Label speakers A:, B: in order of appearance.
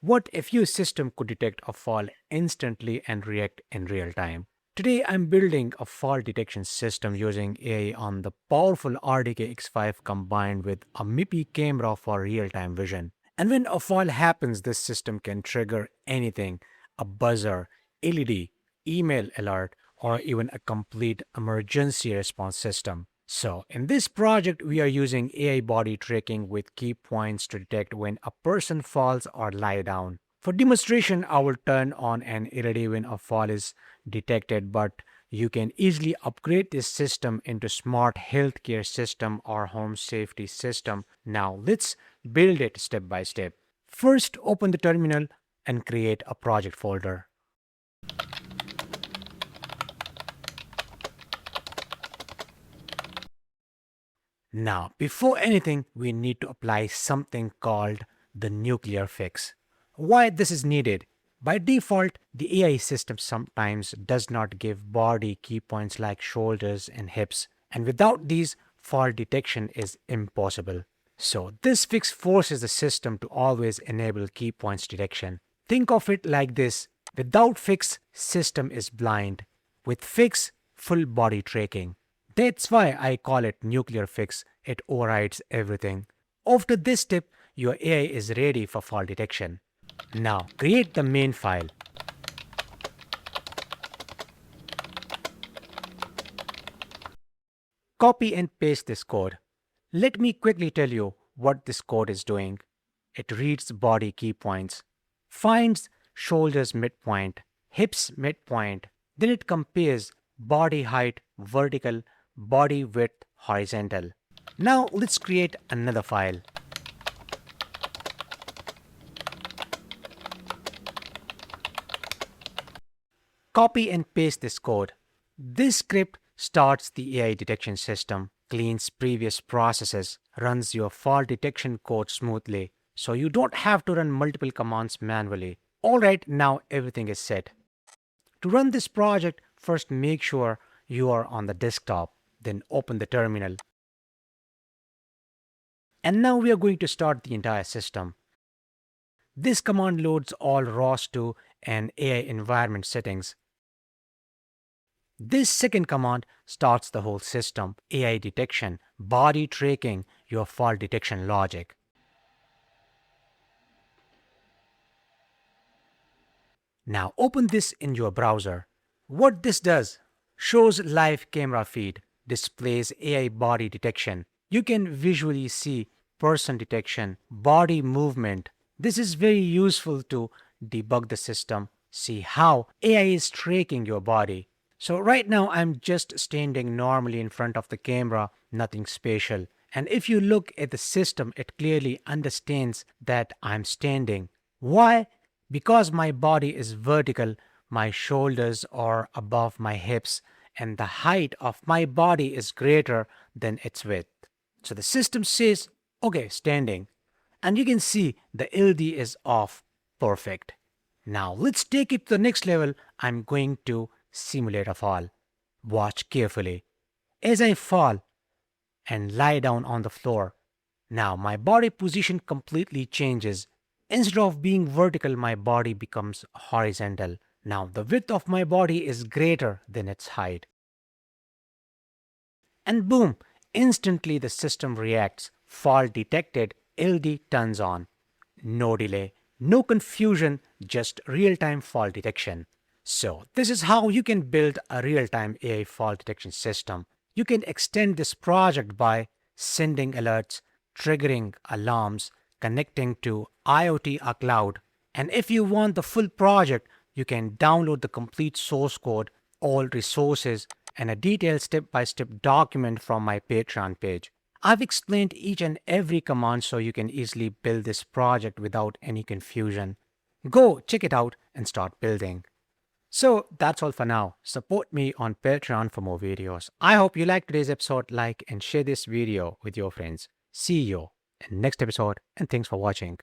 A: What if your system could detect a fault instantly and react in real time? Today, I'm building a fault detection system using AI on the powerful RDK X5 combined with a MIPI camera for real-time vision. And when a fault happens, this system can trigger anything, a buzzer, LED, email alert, or even a complete emergency response system. So, in this project, we are using AI body tracking with key points to detect when a person falls or lie down. For demonstration, I will turn on an LED when a fall is detected, but you can easily upgrade this system into smart healthcare system or home safety system. Now, let's build it step by step. First, open the terminal and create a project folder. Now, before anything, we need to apply something called the nuclear fix. Why this is needed? By default, the AI system sometimes does not give body key points like shoulders and hips, and without these, fault detection is impossible. So this fix forces the system to always enable key points detection. Think of it like this: without fix, system is blind. With fix, full body tracking. That's why I call it nuclear fix. It overrides everything. After this step, your AI is ready for fault detection. Now, create the main file. Copy and paste this code. Let me quickly tell you what this code is doing. It reads body key points, finds shoulders midpoint, hips midpoint, then it compares body height vertical, body width horizontal. Now let's create another file. Copy and paste this code. This script starts the AI detection system, cleans previous processes, runs your fault detection code smoothly, so you don't have to run multiple commands manually. Alright, now everything is set. To run this project, first make sure you are on the desktop, then open the terminal. And now we are going to start the entire system. This command loads all ROS2 and AI environment settings. This second command starts the whole system: AI detection, body tracking, your fault detection logic. Now open this in your browser. What this does: shows live camera feed, displays AI body detection. You can visually see person detection, body movement. This is very useful to debug the system, see how AI is tracking your body. So right now I'm just standing normally in front of the camera, nothing special. And if you look at the system, it clearly understands that I'm standing. Why? Because my body is vertical, my shoulders are above my hips, and the height of my body is greater than its width. So the system says, okay, standing. And you can see the LD is off. Perfect. Now let's take it to the next level. I'm going to simulate a fall. Watch carefully. As I fall and lie down on the floor, now my body position completely changes. Instead of being vertical, my body becomes horizontal. Now the width of my body is greater than its height. And boom, instantly the system reacts. Fault detected, LD turns on. No delay, no confusion, just real-time fault detection. So this is how you can build a real-time AI fault detection system. You can extend this project by sending alerts, triggering alarms, connecting to IoT or cloud. And if you want the full project, you can download the complete source code, all resources, and a detailed step-by-step document from my Patreon page. I've explained each and every command so you can easily build this project without any confusion. Go check it out and start building. So that's all for now. Support me on Patreon for more videos. I hope you liked today's episode. Like and share this video with your friends. See you in next episode, and thanks for watching.